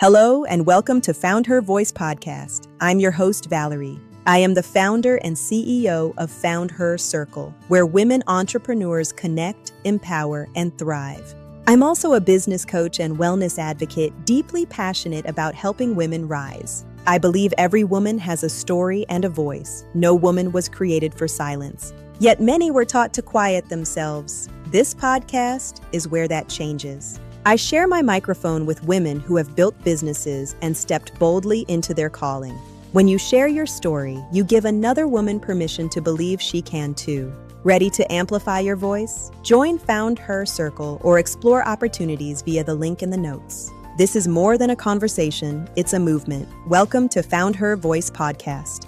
Hello and welcome to FoundHER Voice podcast. I'm your host, Valerie. I am the founder and CEO of FoundHER Circle, where women entrepreneurs connect, empower, and thrive. I'm also a business coach and wellness advocate deeply passionate about helping women rise. I believe every woman has a story and a voice. No woman was created for silence. Yet many were taught to quiet themselves. This podcast is where that changes. I share my microphone with women who have built businesses and stepped boldly into their calling. When you share your story, you give another woman permission to believe she can too. Ready to amplify your voice? Join FoundHER Circle or explore opportunities via the link in the notes. This is more than a conversation, it's a movement. Welcome to FoundHER Voice podcast.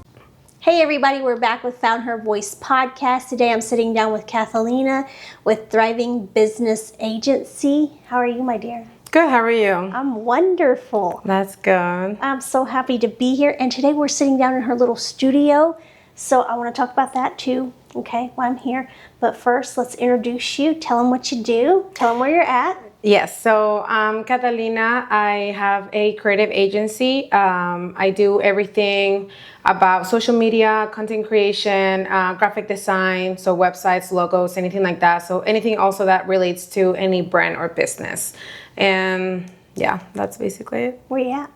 Hey everybody, we're back with FoundHER Voice podcast. Today I'm sitting down with Cathalina with Thriving Business Agency. How are you, my dear? Good, how are you? I'm wonderful. That's good. I'm so happy to be here. And today we're sitting down in her little studio. So I want to talk about that too, okay, while I'm here. But first, let's introduce you. Tell them what you do. Tell them where you're at. Yes, so I'm Cathalina. I have a creative agency. I do everything about social media, content creation, graphic design, so websites, logos, anything like that. So anything also that relates to any brand or business. And yeah, that's basically it. Where you at?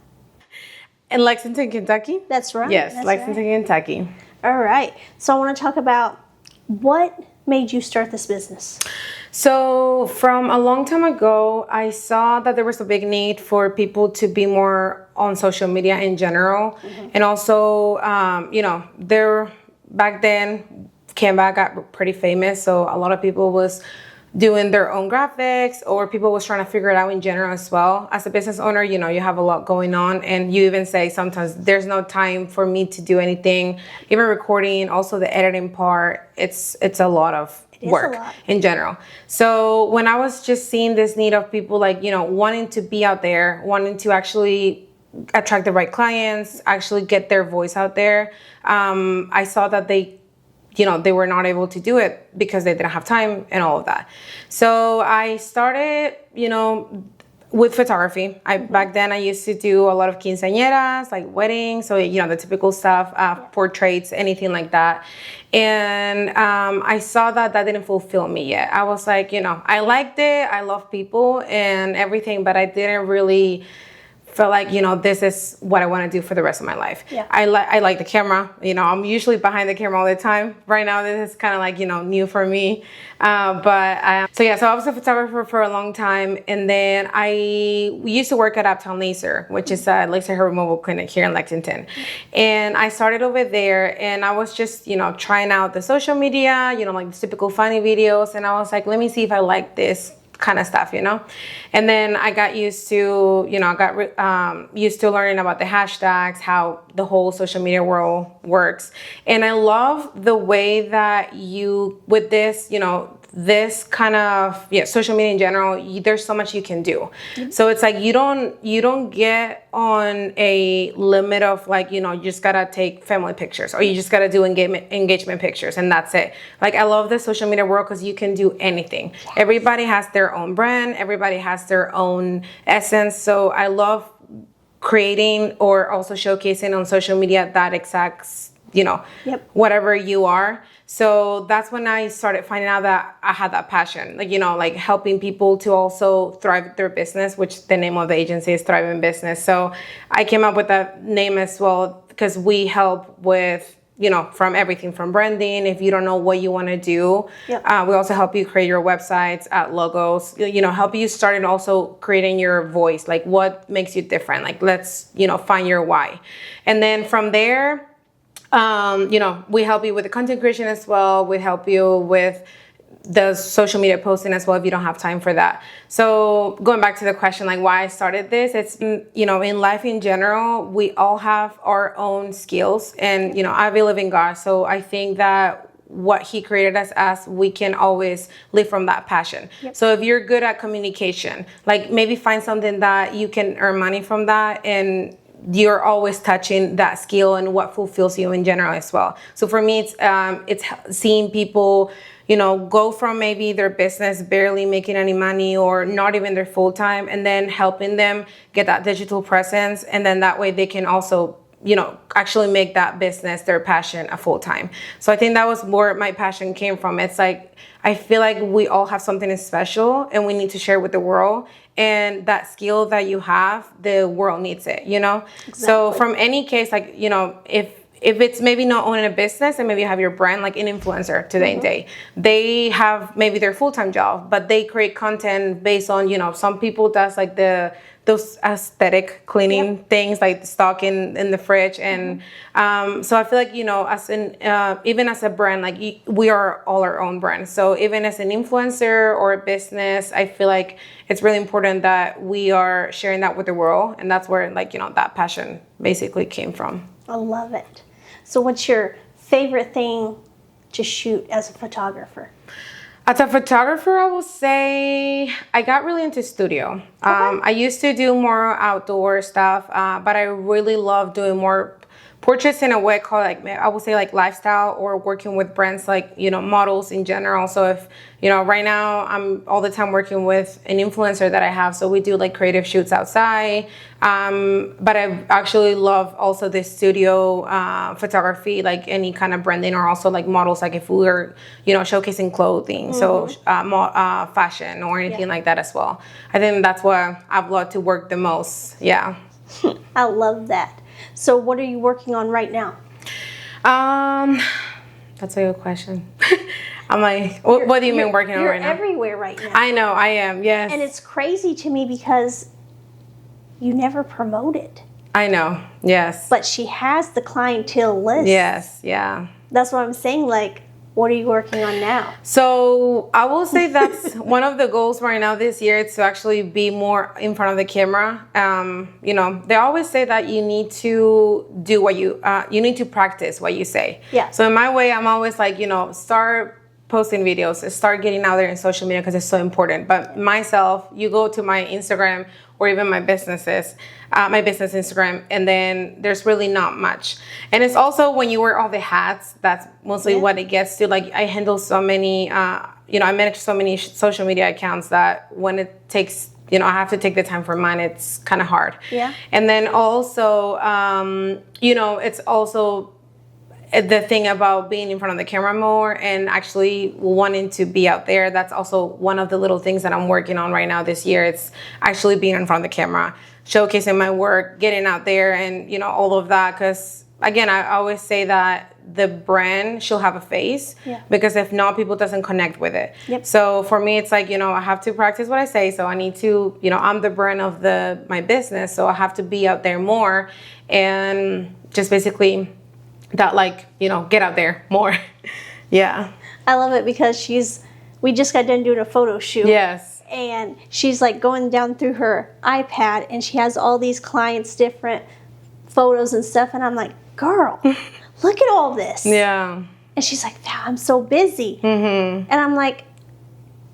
In Lexington, Kentucky? That's right. Yes, that's Lexington, right. Kentucky. All right. So I want to talk about what made you start this business. So from a long time ago, I saw that there was a big need for people to be more on social media in general. Mm-hmm. And also, there back then, Canva got pretty famous. So a lot of people was doing their own graphics, or people was trying to figure it out in general as well. As a business owner, you have a lot going on, and you even say sometimes there's no time for me to do anything, even recording, also the editing part. It's a lot of work in general. So when I was just seeing this need of people wanting to be out there, wanting to actually attract the right clients, actually get their voice out there, I saw that they were not able to do it because they didn't have time and all of that. So I started, with photography. Back then I used to do a lot of quinceañeras, like weddings, so the typical stuff, portraits, anything like that. And I saw that didn't fulfill me yet. I was like, I liked it, I love people and everything, but I didn't really feel like, this is what I want to do for the rest of my life. Yeah. I like the camera. I'm usually behind the camera all the time. Right now, this is kind of like, new for me. So I was a photographer for a long time. And then we used to work at Uptown Laser, which is a laser hair removal clinic here in Lexington. And I started over there, and I was just, trying out the social media, like the typical funny videos. And I was like, let me see if I like this kind of stuff, and then I got used to, used to learning about the hashtags, how the whole social media world works. And I love the way that with this, this kind of social media in general, there's so much you can do. Mm-hmm. So it's like you don't get on a limit of you just gotta take family pictures, or you just gotta do engagement pictures, and that's it. I love the social media world because you can do anything. Yes. Everybody has their own brand, everybody has their own essence. So I love creating or also showcasing on social media that exact whatever you are. So that's when I started finding out that I had that passion, helping people to also thrive their business, which the name of the agency is Thriving Business. So I came up with that name as well because we help with, from everything from branding. If you don't know what you want to do, we also help you create your websites, logos, help you start and also creating your voice, what makes you different. Let's, find your why. And then from there, we help you with the content creation as well. We help you with the social media posting as well if you don't have time for that. So going back to the question, why I started this, it's, in life in general, we all have our own skills, and, I believe in God. So I think that what he created us as, we can always live from that passion. Yep. So if you're good at communication, maybe find something that you can earn money from that, and you're always touching that skill and what fulfills you in general as well. So for me, it's seeing people, go from maybe their business barely making any money or not even their full time, and then helping them get that digital presence. And then that way they can also, actually make that business, their passion, a full time. So I think that was where my passion came from. It's like, I feel like we all have something special and we need to share with the world. And that skill that you have, the world needs it, Exactly. So from any case, like, if it's maybe not owning a business and maybe you have your brand, like an influencer today and day, they have maybe their full-time job, but they create content based on, some people does like those aesthetic cleaning things, like stock in the fridge. And so I feel like, even as a brand, like we are all our own brand. So even as an influencer or a business, I feel like it's really important that we are sharing that with the world. And that's where that passion basically came from. I love it. So what's your favorite thing to shoot as a photographer? As a photographer, I will say I got really into studio. I used to do more outdoor stuff, but I really love doing more portraits in a way called, like, I would say like lifestyle, or working with brands like, models in general. So if, right now I'm all the time working with an influencer that I have. So we do like creative shoots outside. But I actually love also the studio photography, like any kind of branding, or also like models, like if we were, showcasing clothing, so fashion or anything like that as well. I think that's where I've loved to work the most. Yeah. I love that. So what are you working on right now? That's a good question. I'm like, what do you mean working on right now? You're everywhere right now. I know, I am, yes. And it's crazy to me because you never promote it. I know, yes. But she has the clientele list. Yes, yeah. That's what I'm saying, like, what are you working on now? So I will say that's one of the goals right now this year, is to actually be more in front of the camera. They always say that you need to do what you need to practice what you say. Yeah. So in my way, I'm always like, start posting videos, start getting out there in social media, because it's so important. But myself, you go to my Instagram or even my business Instagram, and then there's really not much. And it's also when you wear all the hats, that's mostly what it gets to. Like, I handle so many, I manage so many social media accounts that when it takes, I have to take the time for mine, it's kind of hard. Yeah. And then also, it's also the thing about being in front of the camera more and actually wanting to be out there. That's also one of the little things that I'm working on right now this year. It's actually being in front of the camera, showcasing my work, getting out there, and all of that. Because again, I always say that the brand should have a face, because if not, people doesn't connect with it. Yep. So for me, it's like, I have to practice what I say. So I need to, I'm the brand of my business, so I have to be out there more, and just basically that, like, get out there more. Yeah. I love it because we just got done doing a photo shoot. Yes. And she's like going down through her iPad, and she has all these clients' different photos and stuff. And I'm like, girl, look at all this. Yeah. And she's like, I'm so busy. Mm-hmm. And I'm like,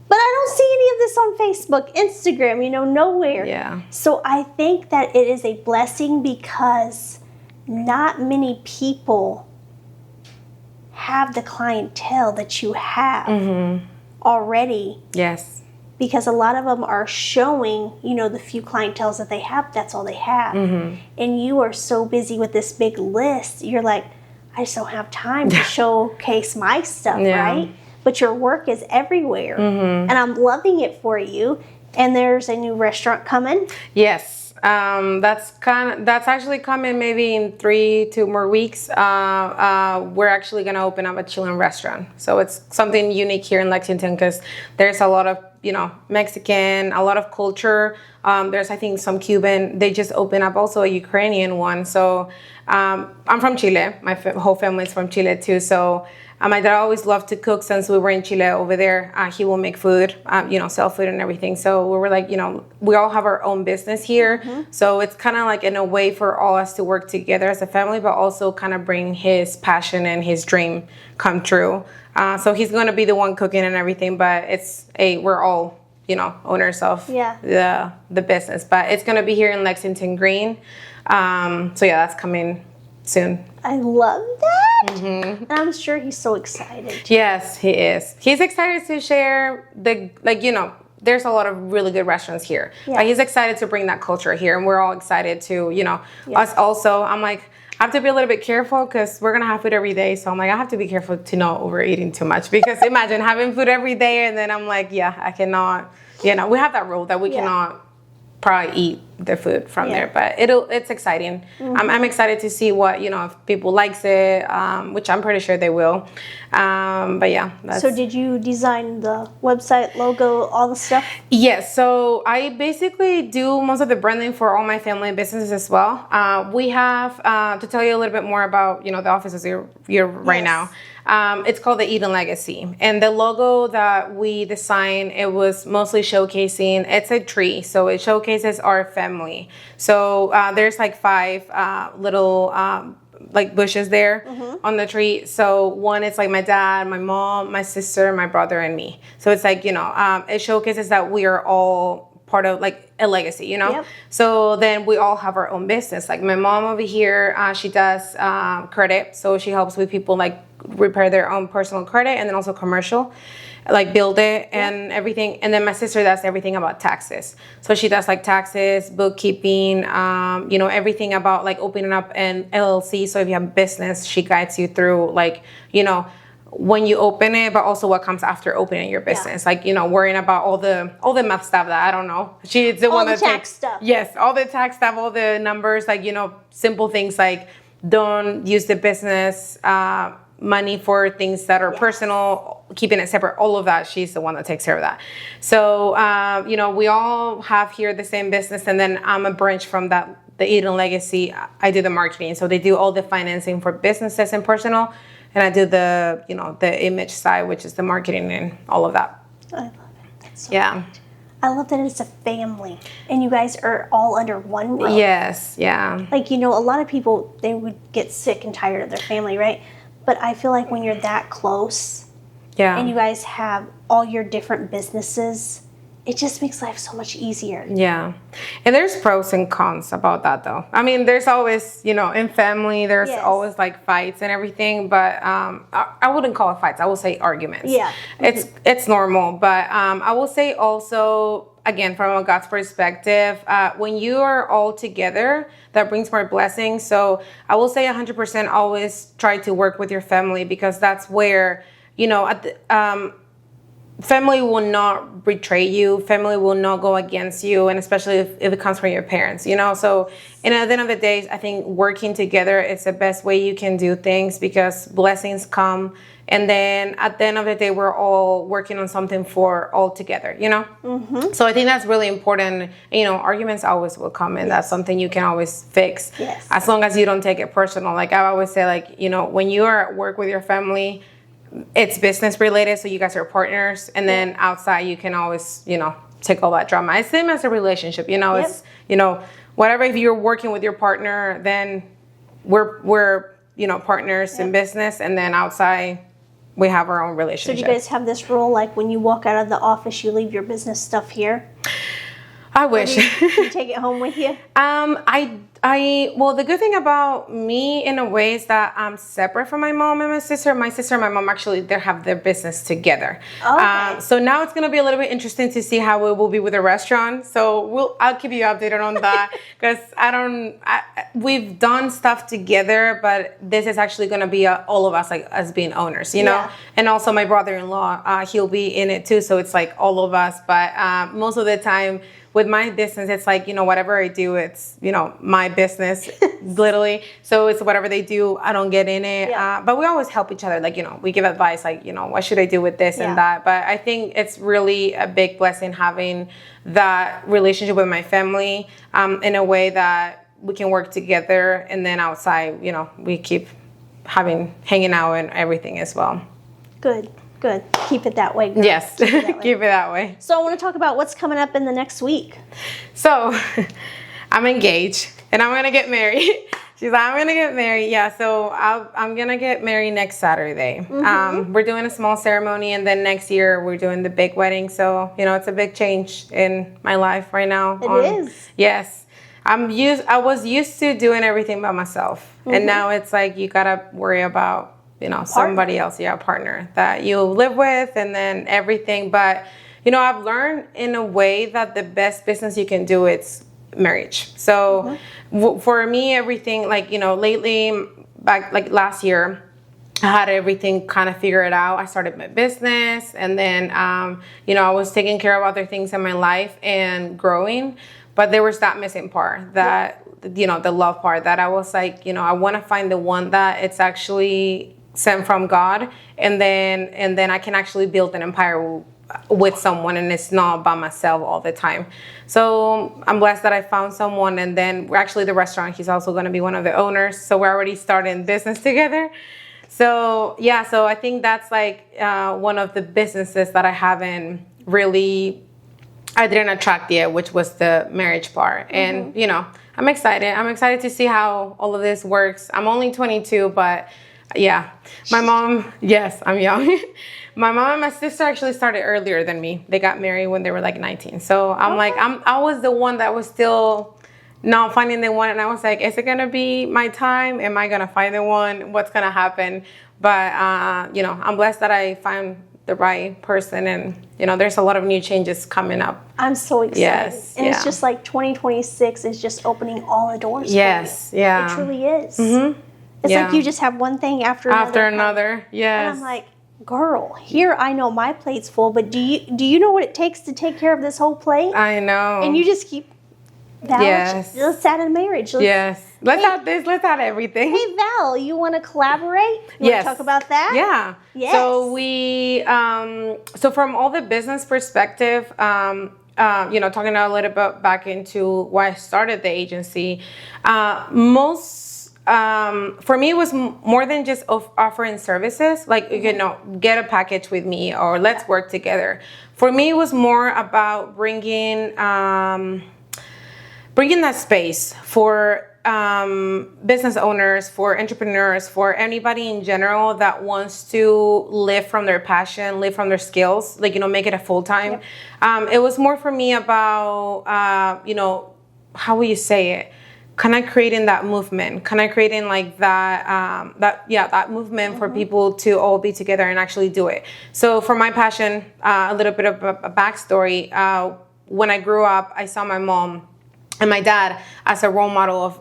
but I don't see any of this on Facebook, Instagram, nowhere. Yeah. So I think that it is a blessing, because not many people have the clientele that you have already. Yes. Because a lot of them are showing, the few clienteles that they have, that's all they have. Mm-hmm. And you are so busy with this big list, you're like, I just don't have time to showcase my stuff, right? But your work is everywhere. Mm-hmm. And I'm loving it for you. And there's a new restaurant coming. Yes. That's actually coming maybe in 2 more weeks. We're actually going to open up a Chilean restaurant. So it's something unique here in Lexington, because there's a lot of, Mexican, a lot of culture. There's, I think, some Cuban. They just opened up also a Ukrainian one. So I'm from Chile. My whole family is from Chile too. So my dad always loved to cook. Since we were in Chile over there, he will make food, sell food and everything. So we were like, we all have our own business here. Mm-hmm. So it's kind of like in a way for all us to work together as a family, but also kind of bring his passion and his dream come true. So he's going to be the one cooking and everything, but we're all, owners of the business. But it's going to be here in Lexington Green. So yeah, that's coming soon. I love that. And I'm sure he's so excited. Yes, he is. He's excited to share there's a lot of really good restaurants here. Yeah. But he's excited to bring that culture here, and we're all excited to, us also. I'm like, I have to be a little bit careful because we're going to have food every day. So I'm like, I have to be careful to not overeating too much, because imagine having food every day and then I'm like, yeah, I cannot, we have that rule that we cannot probably eat the food from there, but it's exciting. I'm excited to see what, if people likes it, which I'm pretty sure they will. But yeah. So did you design the website, logo, all the stuff? Yes. So I basically do most of the branding for all my family businesses as well. We have, to tell you a little bit more about, the offices you're right now. It's called the Eden Legacy. And the logo that we designed, it was mostly showcasing, it's a tree. So it showcases our family. So there's like 5 little bushes there on the tree. So one is like my dad, my mom, my sister, my brother, and me. So it's like, it showcases that we are all part of like a legacy, Yep. So then we all have our own business. Like my mom over here, she does credit. So she helps with people like repair their own personal credit, and then also commercial, like build it and everything. And then my sister does everything about taxes. So she does like taxes, bookkeeping, everything about like opening up an LLC. So if you have a business, she guides you through like, when you open it, but also what comes after opening your business. Like, worrying about all the math stuff that I don't know. She's the one that tax stuff. Yes, all the tax stuff, all the numbers, like, simple things like don't use the business money for things that are personal, keeping it separate, all of that. She's the one that takes care of that. So, we all have here the same business, and then I'm a branch from that, the Eden Legacy. I do the marketing. So they do all the financing for businesses and personal. And I do the, the image side, which is the marketing and all of that. I love it. That's so great. I love that it's a family and you guys are all under one roof. Yes, yeah. Like, a lot of people, they would get sick and tired of their family, right? But I feel like when you're that close and you guys have all your different businesses, it just makes life so much easier. Yeah. And there's pros and cons about that, though. I mean, there's always, in family, there's always like fights and everything, but I wouldn't call it fights. I will say arguments. Yeah. It's normal. But I will say also, again, from a God's perspective, when you are all together, that brings more blessings. So I will say 100% always try to work with your family, because that's where, family will not betray you. Family will not go against you, and especially if it comes from your parents, So, and at the end of the day, I think working together is the best way you can do things, because blessings come. And then at the end of the day, we're all working on something for all together, So I think that's really important. Arguments always will come, and that's something you can always fix. Yes. As long as you don't take it personal. Like I always say, like, when you are at work with your family, it's business related, so you guys are partners, and then outside you can always, take all that drama. It's same as a relationship, it's, whatever. If you're working with your partner, then we're partners in business, and then outside we have our own relationship. So do you guys have this rule, like when you walk out of the office, you leave your business stuff here? I wish. You take it home with you? Well, the good thing about me in a way is that I'm separate from my mom and my sister. My sister and my mom actually, they have their business together. Okay. So now it's going to be a little bit interesting to see how it will be with the restaurant. So I'll keep you updated on that, because we've done stuff together, but this is actually going to be all of us, like as being owners, And also my brother-in-law, he'll be in it too. So it's like all of us, but most of the time, with my business, it's like, whatever I do, it's, my business, literally. So it's whatever they do, I don't get in it. Yeah. But we always help each other. Like, we give advice, like, what should I do with this and that? But I think it's really a big blessing having that relationship with my family in a way that we can work together. And then outside, we keep hanging out and everything as well. Good. Keep it that way, girl. Yes, keep it that way. So I want to talk about what's coming up in the next week. So I'm engaged and I'm going to get married. She's like, I'm gonna get married. Yeah, so I'm gonna get married next Saturday. We're doing a small ceremony, and then next year we're doing the big wedding. So it's a big change in my life right now. It is. Yes, I was used to doing everything by myself, and now it's like you gotta worry about somebody else, a partner that you live with, and then everything. But I've learned in a way that the best business you can do it's marriage. So for me, everything lately, back last year, I had everything kind of figured out. I started my business, and then I was taking care of other things in my life and growing, but there was that missing part, that the love part, that I was like, I want to find the one that it's actually sent from God, and then I can actually build an empire with someone, and it's not by myself all the time. So I'm blessed that I found someone, and then we're actually the restaurant, he's also going to be one of the owners, so we're already starting business together. So so I think that's one of the businesses that I didn't attract yet, which was the marriage part. And I'm excited to see how all of this works. I'm only 22, but my mom, yes, I'm young. My mom and my sister actually started earlier than me. They got married when they were 19. So I was the one that was still not finding the one. And I was like, is it going to be my time? Am I going to find the one? What's going to happen? But, I'm blessed that I found the right person. And, there's a lot of new changes coming up. I'm so excited. Yes. And it's just 2026 is just opening all the doors. Yes. For you. Yeah. It truly is. It's like you just have one thing after another. Yes. And I'm like, girl, here I know my plate's full, but do you know what it takes to take care of this whole plate? I know. And you just keep, Val, let's add a marriage. Let's add this, let's add everything. Hey, Val, you want to collaborate? You want to talk about that? Yeah. Yes. So so from all the business perspective, talking a little bit back into why I started the agency, for me, it was more than just offering services, get a package with me or let's work together. For me, it was more about bringing that space for business owners, for entrepreneurs, for anybody in general that wants to live from their passion, live from their skills, make it a full time. It was more for me about, how will you say it? Kind of creating that movement, that movement for people to all be together and actually do it. So for my passion, a little bit of a backstory. When I grew up, I saw my mom and my dad as a role model of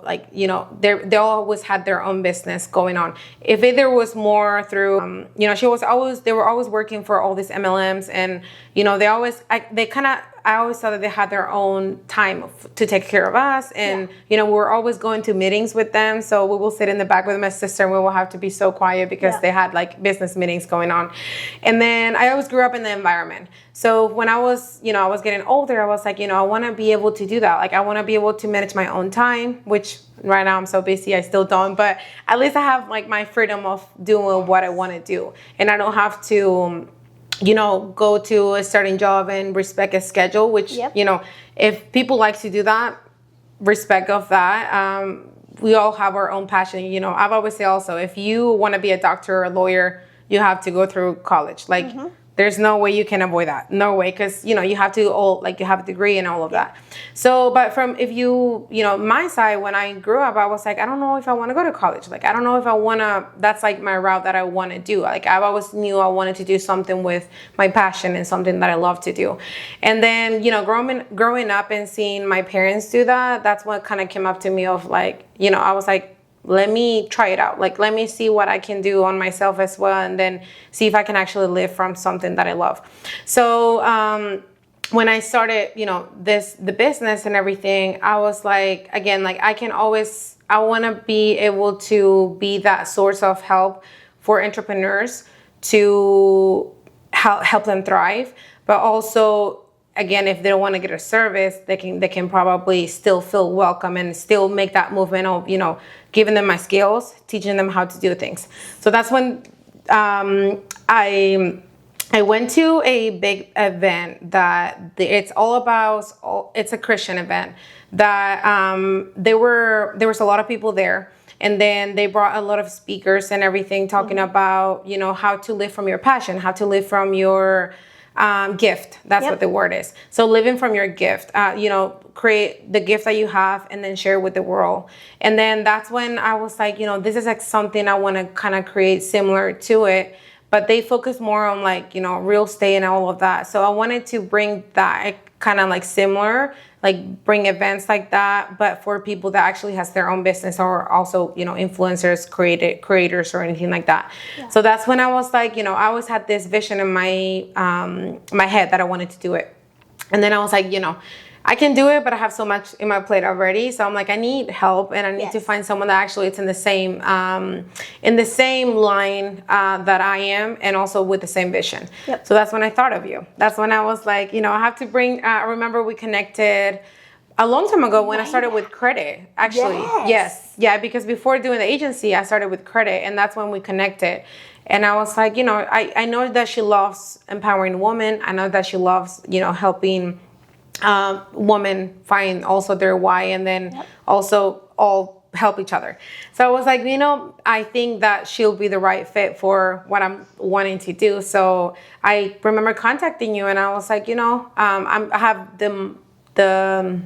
they always had their own business going on. If there was more through, they were always working for all these MLMs, and I always thought that they had their own time to take care of us, and we're always going to meetings with them. So we will sit in the back with my sister, and we will have to be so quiet because they had business meetings going on. And then I always grew up in the environment. So when I was getting older, I was like, I want to be able to do that. I want to be able to manage my own time, which right now I'm so busy, I still don't. But at least I have my freedom of doing what I want to do, and I don't have to go to a certain job and respect a schedule, which, if people like to do that, respect of that. We all have our own passion. I've always said also, if you want to be a doctor or a lawyer, you have to go through college. There's no way you can avoid that. No way, because you have to you have a degree and all of that. So, but from my side, when I grew up, I was like, I don't know if I want to go to college. I don't know if I want to. That's my route that I want to do. I've always knew I wanted to do something with my passion and something that I love to do. And then growing up and seeing my parents do that, that's what kind of came up to me of I was like, let me try it out. Let me see what I can do on myself as well, and then see if I can actually live from something that I love. So when I started, the business and everything, I was like, again, I want to be able to be that source of help for entrepreneurs to help them thrive, but also, again, if they don't want to get a service, they can probably still feel welcome and still make that movement of, giving them my skills, teaching them how to do things. So that's when I went to a big event that it's a Christian event that there was a lot of people there. And then they brought a lot of speakers and everything talking about, you know, how to live from your passion, how to live from your gift. That's what the word is. So living from your gift, you know, create the gift that you have and then share with the world. And then that's when I was like, you know, this is like something I want to kind of create similar to it. But they focus more on like, you know, real estate and all of that. So I wanted to bring that kind of like similar, like bring events like that, but for people that actually has their own business or also, you know, influencers, creators or anything like that. Yeah. So that's when I was like, you know, I always had this vision in my my head that I wanted to do it. And then I was like, you know, I can do it, but I have so much in my plate already. So I'm like, I need help, and I need to find someone that actually it's in the same line that I am, and also with the same vision. Yep. So that's when I thought of you. That's when I was like, you know, I have to bring. I remember we connected a long time ago when I started with credit. Actually, yeah, because before doing the agency, I started with credit, and that's when we connected. And I was like, you know, I know that she loves empowering women. I know that she loves, you know, helping women find also their why, and then also all help each other. So I was like, you know, I think that she'll be the right fit for what I'm wanting to do. So I remember contacting you, and I was like, you know, I have the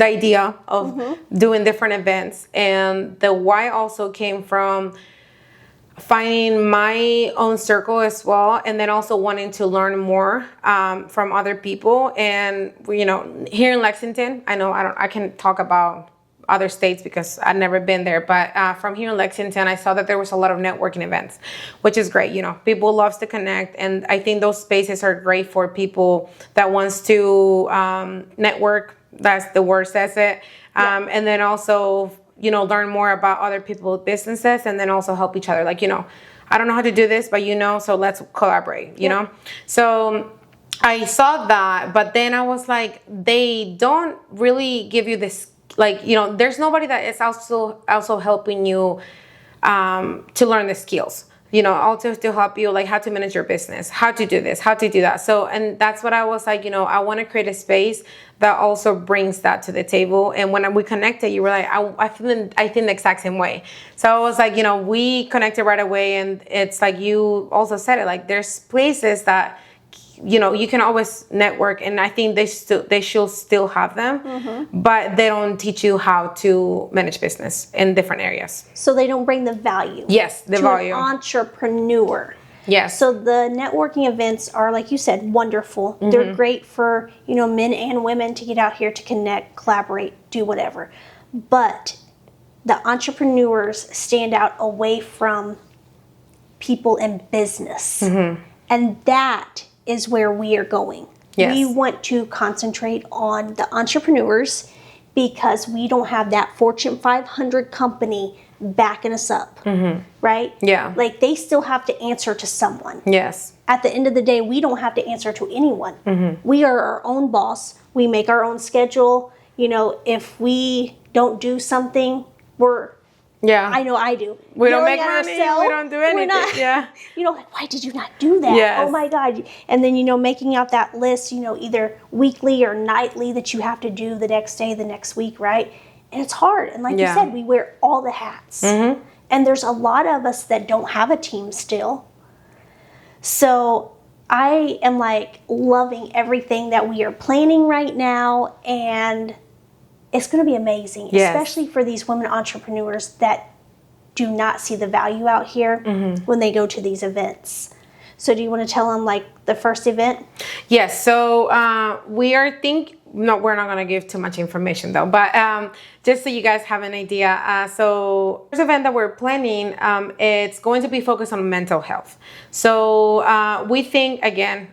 idea of doing different events, and the why also came from finding my own circle as well, and then also wanting to learn more from other people. And you know, here in Lexington, I can talk about other states because I've never been there, but from here in Lexington, I saw that there was a lot of networking events, which is great. You know, people loves to connect, and I think those spaces are great for people that wants to network. That's the word says it, and then also, you know, learn more about other people's businesses, and then also help each other. Like, you know, I don't know how to do this, but you know, so let's collaborate, you know? So I saw that, but then I was like, they don't really give you this, like, you know, there's nobody that is also helping you to learn the skills. You know, also to help you, like how to manage your business, how to do this, how to do that. So, and that's what I was like, you know, I want to create a space that also brings that to the table. And when we connected, you were like, I think the exact same way. So I was like, you know, we connected right away. And it's like, you also said it, like there's places that, you know, you can always network, and I think they should still have them, but they don't teach you how to manage business in different areas. So they don't bring the value. Yes, the value. An entrepreneur. Yes. So the networking events are, like you said, wonderful. They're great for, you know, men and women to get out here to connect, collaborate, do whatever. But the entrepreneurs stand out away from people in business, and that is where we are going. Yes. We want to concentrate on the entrepreneurs because we don't have that Fortune 500 company backing us up, right? Yeah. Like they still have to answer to someone. Yes. At the end of the day, we don't have to answer to anyone. We are our own boss. We make our own schedule. You know, if we don't do something, I know I do. We don't make money. We don't do anything. You know, like, why did you not do that? Yes. Oh my God. And then, you know, making out that list, you know, either weekly or nightly that you have to do the next day, the next week, right? And it's hard. And like you said, we wear all the hats. And there's a lot of us that don't have a team still. So I am like loving everything that we are planning right now, and it's going to be amazing, especially for these women entrepreneurs that do not see the value out here when they go to these events. So do you want to tell them like the first event? Yes. So we're not going to give too much information though, but just so you guys have an idea. So this event that we're planning, it's going to be focused on mental health. So we think, again,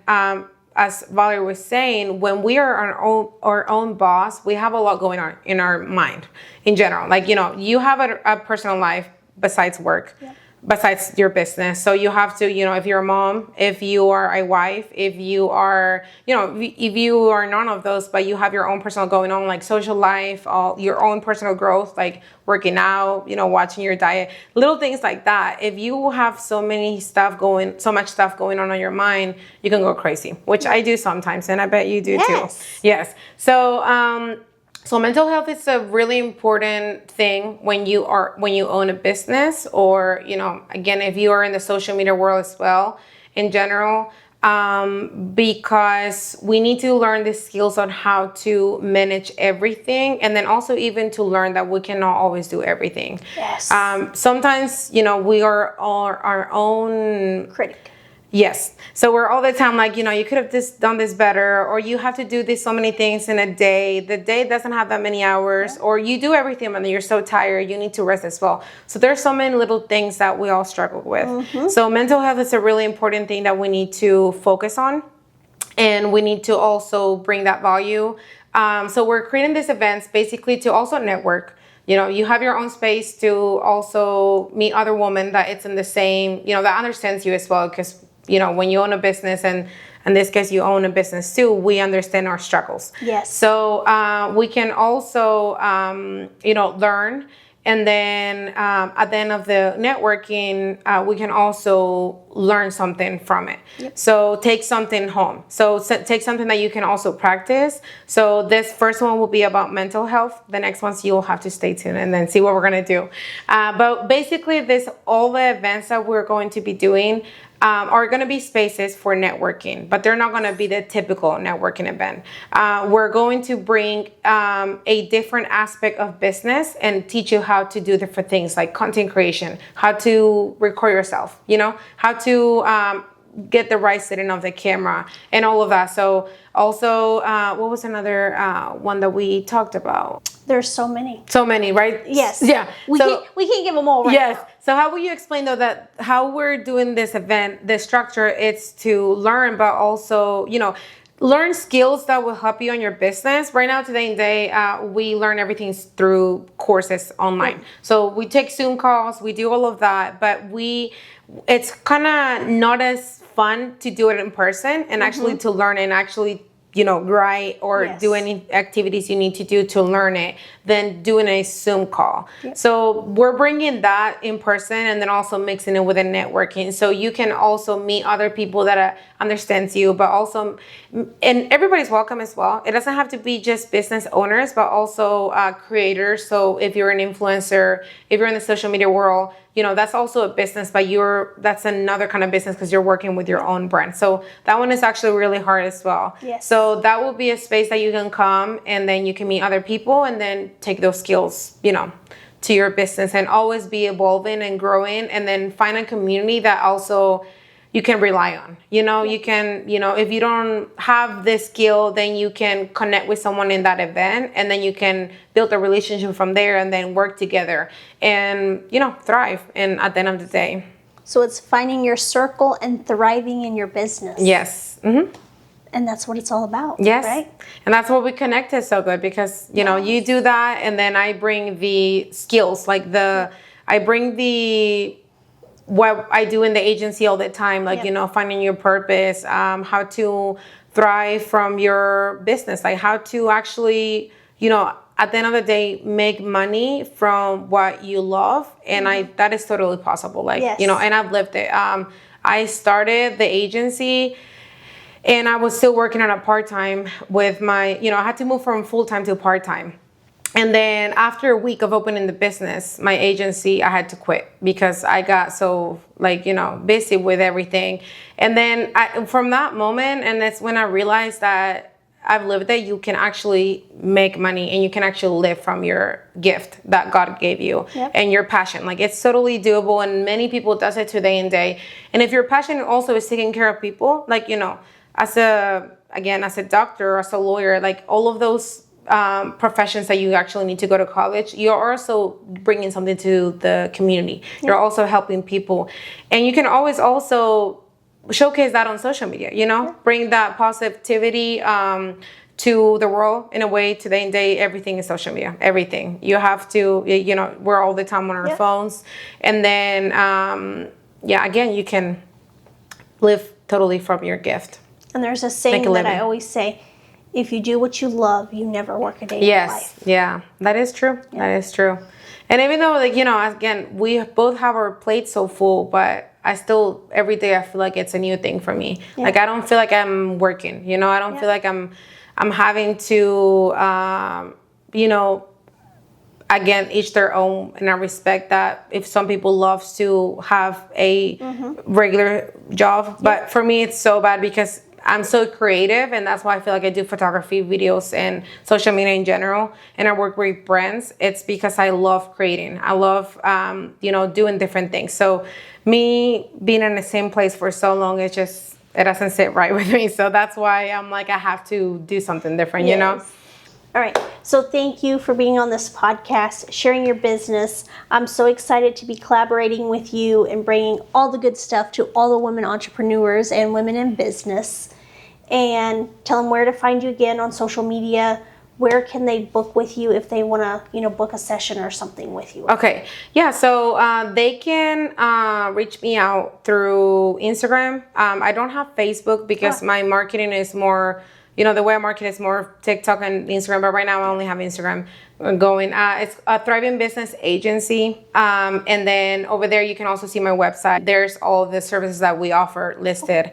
as Valerie was saying, when we are our own boss, we have a lot going on in our mind in general. Like, you know, you have a personal life besides work, besides your business. So you have to, you know, if you're a mom, if you are a wife, if you are, you know, if you are none of those, but you have your own personal going on, like social life, all your own personal growth, like working out, you know, watching your diet, little things like that. If you have so much stuff going on your mind, you can go crazy, which I do sometimes, and I bet you do too. Yes. So So mental health is a really important thing when you own a business, or, again, if you are in the social media world as well, in general, because we need to learn the skills on how to manage everything, and then also even to learn that we cannot always do everything. Yes. Sometimes, we are our own critic. Yes. So we're all the time like, you could have done this better, or you have to do this so many things in a day. The day doesn't have that many hours, or you do everything and then you're so tired, you need to rest as well. So there's so many little things that we all struggle with. So mental health is a really important thing that we need to focus on, and we need to also bring that value. So we're creating these events basically to also network. You have your own space to also meet other women that it's in the same, that understands you as well, because when you own a business, and in this case, you own a business too, we understand our struggles. Yes. So we can also, learn. And then at the end of the networking, we can also learn something from it. Yep. So take something home. So take something that you can also practice. So this first one will be about mental health. The next ones you'll have to stay tuned and then see what we're going to do. But basically, all the events that we're going to be doing are going to be spaces for networking, but they're not going to be the typical networking event. We're going to bring a different aspect of business and teach you how to do different things like content creation, how to record yourself, how to get the right setting of the camera and all of that. So also, what was another one that we talked about? There's so many. So many, right? Yes. Yeah. We can't give them all right yes. now. So how will you explain though that how we're doing this event, the structure, it's to learn, but also, learn skills that will help you on your business. Right now, today and day, we learn everything through courses online. Yeah. So we take Zoom calls, we do all of that, but it's kind of not as fun to do it in person and actually to learn and actually write or do any activities you need to do to learn it than doing a Zoom call. Yep. So we're bringing that in person and then also mixing it with a networking. So you can also meet other people that understands you, but also, and everybody's welcome as well. It doesn't have to be just business owners, but also creators. So if you're an influencer, if you're in the social media world, that's also a business, but that's another kind of business because you're working with your own brand. So that one is actually really hard as well. Yes. So that will be a space that you can come and then you can meet other people and then take those skills, to your business and always be evolving and growing, and then find a community that also you can rely on. You can, if you don't have this skill, then you can connect with someone in that event, and then you can build a relationship from there and then work together and, thrive. And at the end of the day. So it's finding your circle and thriving in your business. Yes. Mm-hmm. And that's what it's all about. Yes. Right? And that's what we connected so good because, you do that, and then I bring the skills, like I bring what I do in the agency all the time, like, finding your purpose, how to thrive from your business, like how to actually, at the end of the day, make money from what you love. And that is totally possible. Like, and I've lived it. I started the agency and I was still working on a part-time with my, I had to move from full-time to part-time. And then after a week of opening the business, my agency, I had to quit because I got so busy with everything. And then from that moment, and that's when I realized that I've lived it, you can actually make money and you can actually live from your gift that God gave you and your passion. Like, it's totally doable, and many people does it today and day. And if your passion also is taking care of people, like, as a doctor, as a lawyer, like all of those professions that you actually need to go to college, you're also bringing something to the community. You're also helping people, and you can always also showcase that on social media, bring that positivity to the world. In a way, today and day, everything is social media. Everything you have to, we're all the time on our phones, and then again, you can live totally from your gift. And there's a saying that I always say: if you do what you love, you never work a day in your life. Yeah, that is true. Yeah. That is true. And even though, again, we both have our plates so full, but I still, every day, I feel like it's a new thing for me. Yeah. Like, I don't feel like I'm working, I don't feel like I'm having to you know, again, each their own, and I respect that. If some people love to have a regular job, but for me, it's so bad because I'm so creative, and that's why I feel like I do photography, videos, and social media in general, and I work with brands. It's because I love creating. I love, you know, doing different things. So me being in the same place for so long, it doesn't sit right with me. So that's why I'm like, I have to do something different, you know? All right. So thank you for being on this podcast, sharing your business. I'm so excited to be collaborating with you and bringing all the good stuff to all the women entrepreneurs and women in business. And tell them where to find you again on social media. Where can they book with you if they want to, you know, book a session or something with you? Okay. Yeah. So they can reach me out through Instagram. I don't have Facebook because my marketing is more, you know, the way I market is more TikTok and Instagram, but right now I only have Instagram going. It's a Thriving Business Agency. And then over there, you can also see my website. There's all the services that we offer listed.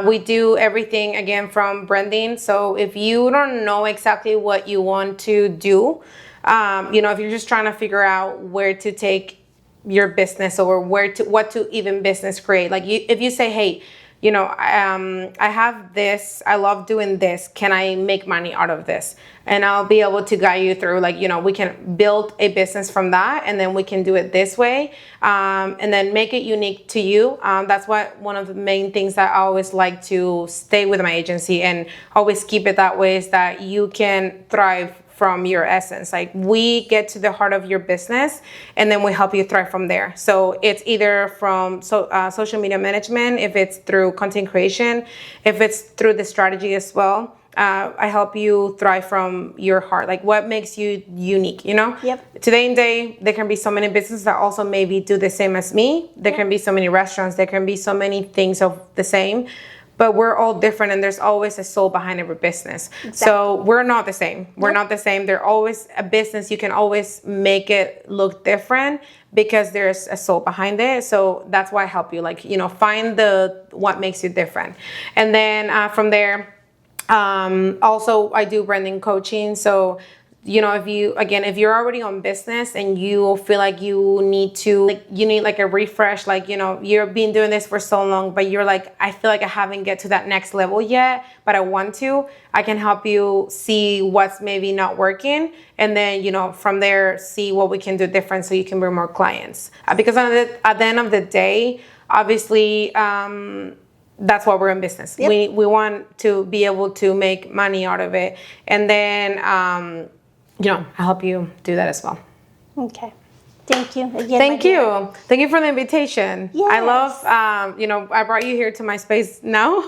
We do everything, again, from branding. So if you don't know exactly what you want to do, you know, if you're just trying to figure out where to take your business or what to even business create, like if you say, hey, you know, I have this, I love doing this. Can I make money out of this? And I'll be able to guide you through, like, you know, we can build a business from that, and then we can do it this way, and then make it unique to you. That's one of the main things that I always like to stay with my agency and always keep it that way, is that you can thrive from your essence. Like, we get to the heart of your business, and then we help you thrive from there. So it's either from social media management, if it's through content creation, if it's through the strategy as well. I help you thrive from your heart, like what makes you unique, you know? Yep. Today and day, there can be so many businesses that also maybe do the same as me. There can be so many restaurants, there can be so many things of the same, but we're all different, and there's always a soul behind every business. Exactly. So we're not the same. We're not the same. They're always a business. You can always make it look different because there's a soul behind it. So that's why I help you, like, you know, find what makes you different. And then from there, also I do branding coaching. So, you know, if you're already on business and you feel like you need like a refresh, like, you know, you've been doing this for so long, but you're like, I feel like I haven't get to that next level yet, but I want to, I can help you see what's maybe not working. And then, you know, from there, see what we can do different so you can bring more clients. Because at the end of the day, obviously, that's why we're in business. Yep. We want to be able to make money out of it. And then, you know, I help you do that as well. Okay. Thank you again. Thank you. Thank you for the invitation. Yes. I love, you know, I brought you here to my space now.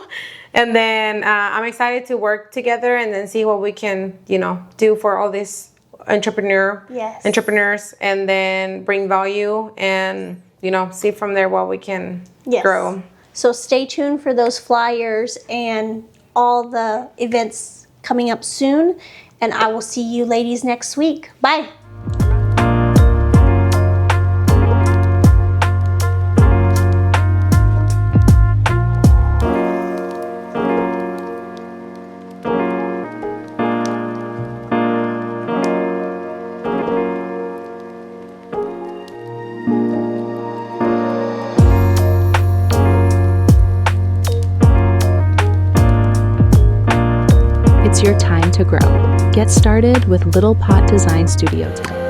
And then I'm excited to work together and then see what we can, you know, do for all these entrepreneurs, and then bring value and, you know, see from there what we can grow. So stay tuned for those flyers and all the events coming up soon. And I will see you ladies next week. Bye. It's your time to grow. Get started with Little Pot Design Studio today.